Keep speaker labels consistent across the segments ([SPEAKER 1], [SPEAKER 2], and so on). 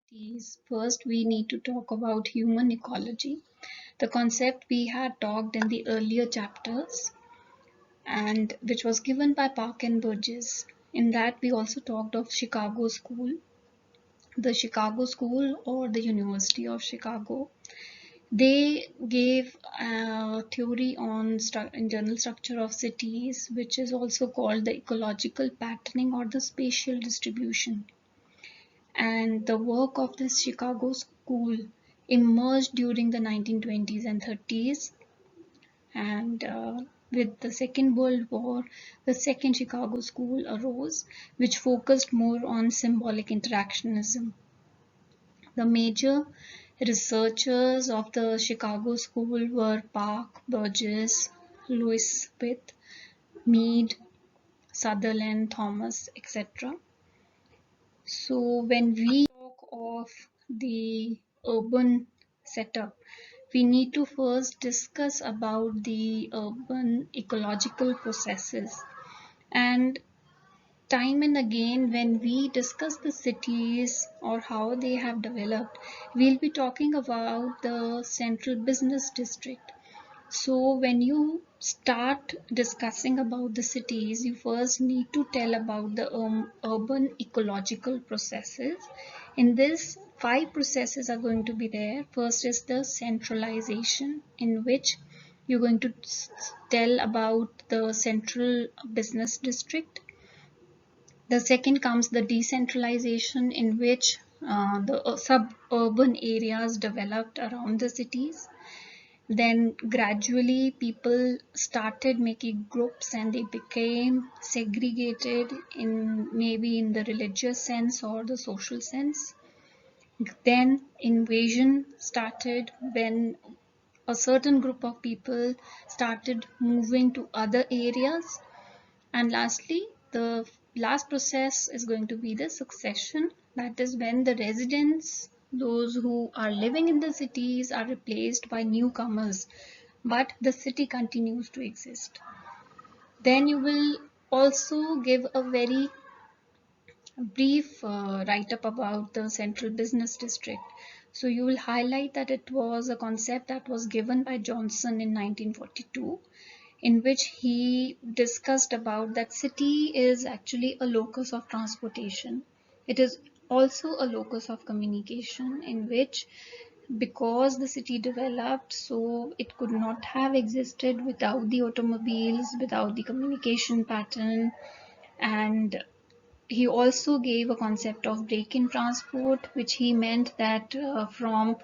[SPEAKER 1] cities, first we need to talk about human ecology, the concept we had talked in the earlier chapters and which was given by Park and Burgess. In that, we also talked of Chicago School, the Chicago School or the University of Chicago. They gave a theory on internal structure of cities, which is also called the ecological patterning or the spatial distribution. And the work of this Chicago school emerged during the 1920s and 30s. And with the Second World War, the Second Chicago School arose, which focused more on symbolic interactionism. The major researchers of the Chicago School were Park, Burgess, Lewis Smith, Mead, Sutherland, Thomas, etc. So when we talk of the urban setup, we need to first discuss about the urban ecological processes. And time and again, when we discuss the cities or how they have developed, we'll be talking about the central business district. So when you start discussing about the cities, you first need to tell about the urban ecological processes. In this, five processes are going to be there. First is the centralization, in which you're going to tell about the central business district. The second comes the decentralization, in which the suburban areas developed around the cities. Then gradually people started making groups and they became segregated in maybe in the religious sense or the social sense. Then invasion started when a certain group of people started moving to other areas. And lastly, the last process is going to be the succession. That is when the residents, those who are living in the cities, are replaced by newcomers, but the city continues to exist. Then you will also give a very brief write-up about the central business district. So you will highlight that it was a concept that was given by Johnson in 1942, in which he discussed about that city is actually a locus of transportation. It is also a locus of communication, in which because the city developed, so it could not have existed without the automobiles, without the communication pattern. And he also gave a concept of break-in transport, which he meant that from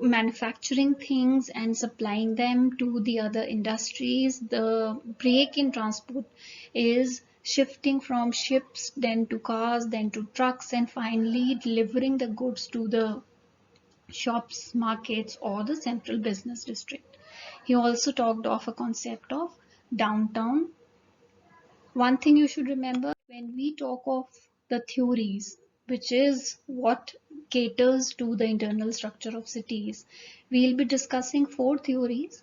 [SPEAKER 1] manufacturing things and supplying them to the other industries, the break-in transport is shifting from ships, then to cars, then to trucks, and finally delivering the goods to the shops, markets, or the central business district. He also talked of a concept of downtown. One thing you should remember when we talk of the theories, which is what caters to the internal structure of cities, we'll be discussing four theories: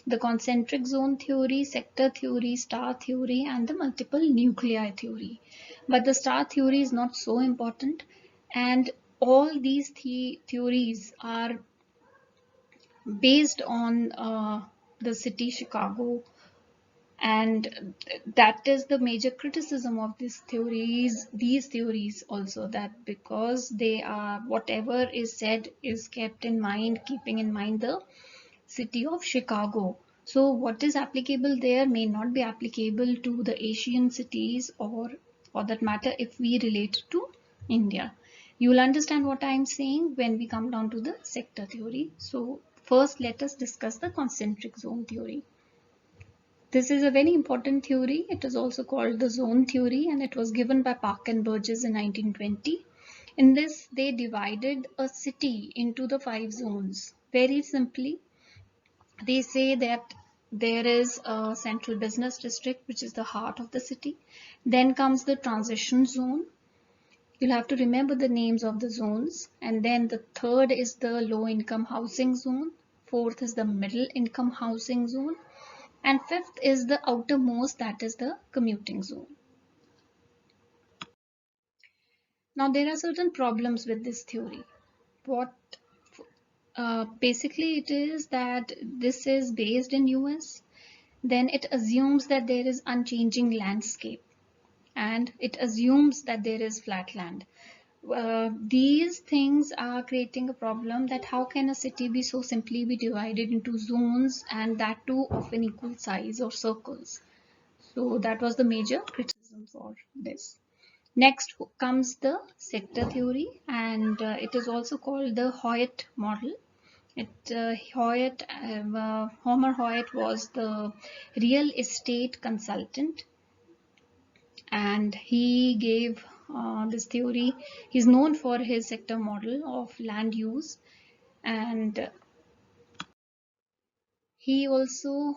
[SPEAKER 1] the concentric zone theory, sector theory, star theory, and the multiple nuclei theory. But the star theory is not so important, and all these theories are based on the city Chicago, and that is the major criticism of these theories also, that because they are, whatever is said is kept in mind, keeping in mind the city of Chicago. So what is applicable there may not be applicable to the Asian cities, or for that matter if we relate to India. You will understand what I am saying when we come down to the sector theory. So first let us discuss the concentric zone theory. This is a very important theory. It is also called the zone theory, and it was given by Park and Burgess in 1920. In this, they divided a city into the five zones. Very simply, they say that there is a central business district, which is the heart of the city. Then comes the transition zone. You'll have to remember the names of the zones. And then the third is the low income housing zone. Fourth is the middle income housing zone. And fifth is the outermost, that is the commuting zone. Now, there are certain problems with this theory. What basically it is that this is based in US, then it assumes that there is unchanging landscape and it assumes that there is flat land. These things are creating a problem that how can a city be so simply be divided into zones and that too of an equal size or circles. So that was the major criticism for this. Next comes the sector theory, and it is also called the Hoyt model. Homer Hoyt was the real estate consultant, and he gave this theory. He's known for his sector model of land use, and he also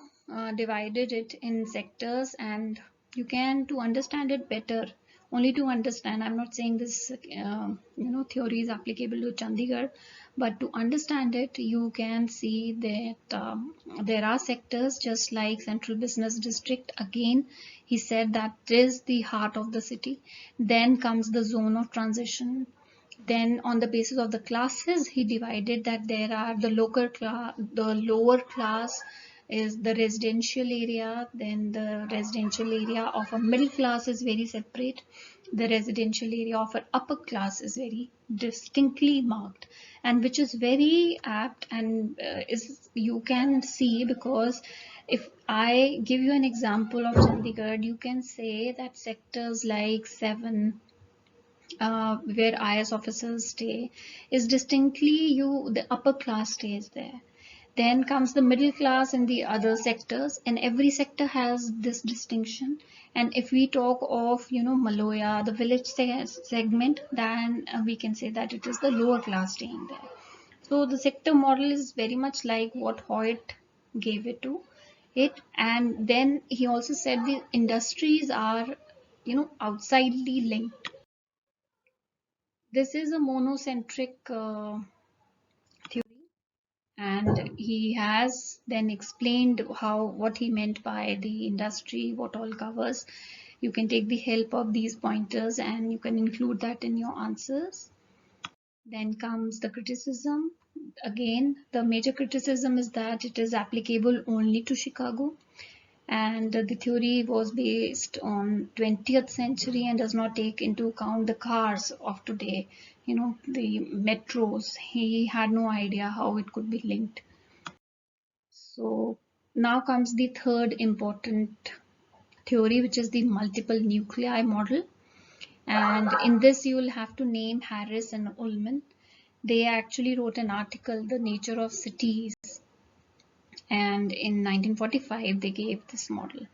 [SPEAKER 1] divided it in sectors, and you can to understand it better, only to understand, I'm not saying this theory is applicable to Chandigarh, but to understand it you can see that there are sectors just like central business district. Again, he said that is the heart of the city. Then comes the zone of transition. Then on the basis of the classes, he divided that there are the lower class is the residential area, then the residential area of a middle class is very separate, the residential area of an upper class is very distinctly marked, and which is very apt, and is you can see, because if I give you an example of Chandigarh, you can say that sectors like 7, where IS officers stay, is distinctly the upper class stays there. Then comes the middle class in the other sectors, and every sector has this distinction. And if we talk of Maloya, the village segment, then we can say that it is the lower class staying there. So the sector model is very much like what Hoyt gave it to it. And then he also said the industries are outsidely linked. This is a monocentric theory, and he has then explained what he meant by the industry, what all covers. You can take the help of these pointers and you can include that in your answers. Then comes the criticism. Again, the major criticism is that it is applicable only to Chicago, and the theory was based on 20th century and does not take into account the cars of today, the metros. He had no idea how it could be linked. So now comes the third important theory, which is the multiple nuclei model, and in this you will have to name Harris and Ullman. They actually wrote an article, The Nature of Cities, and in 1945 they gave this model.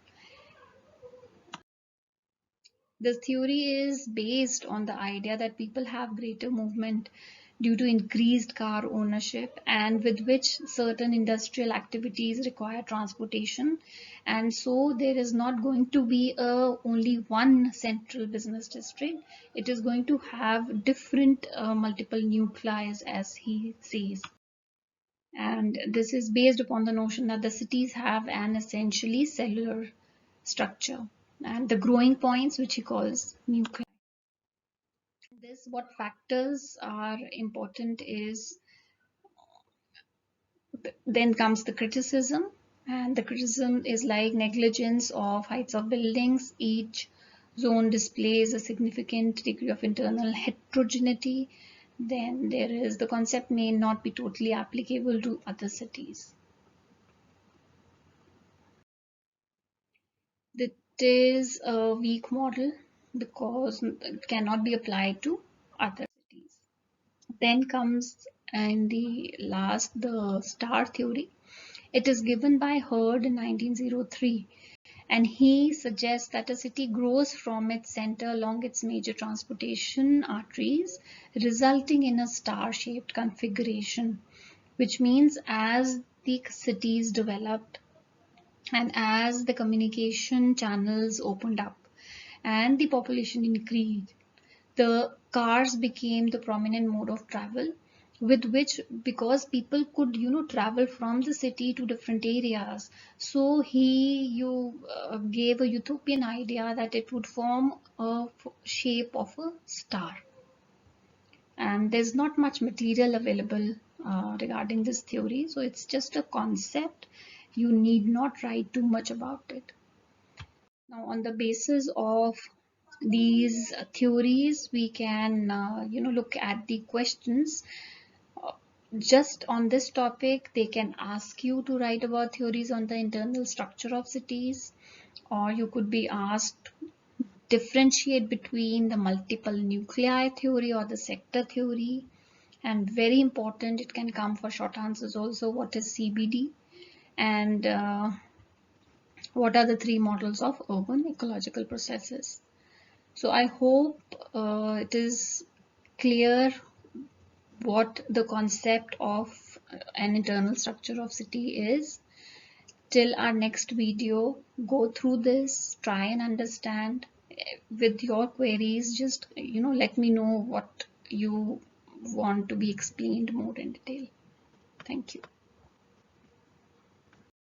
[SPEAKER 1] This theory is based on the idea that people have greater movement due to increased car ownership, and with which certain industrial activities require transportation. And so there is not going to be only one central business district. It is going to have different multiple nuclei, as he says. And this is based upon the notion that the cities have an essentially cellular structure, and the growing points, which he calls nuclei. This, what factors are important is, then comes the criticism, and the criticism is like negligence of heights of buildings. Each zone displays a significant degree of internal heterogeneity. Then there is the concept may not be totally applicable to other cities. It is a weak model because it cannot be applied to other cities. Then comes in the last the star theory. It is given by Hurd in 1903, and he suggests that a city grows from its center along its major transportation arteries, resulting in a star-shaped configuration, which means as the cities developed and as the communication channels opened up and the population increased, the cars became the prominent mode of travel, with which, because people could travel from the city to different areas, so he gave a utopian idea that it would form a shape of a star. and there's not much material available regarding this theory, so it's just a concept. You need not write too much about it. Now, on the basis of these theories, we can look at the questions. Just on this topic, they can ask you to write about theories on the internal structure of cities, or you could be asked differentiate between the multiple nuclei theory or the sector theory. And very important, it can come for short answers also, what is CBD, and what are the three models of urban ecological processes. So I hope it is clear what the concept of an internal structure of city is. Till our next video, go through this, try and understand. With your queries, just let me know what you want to be explained more in detail.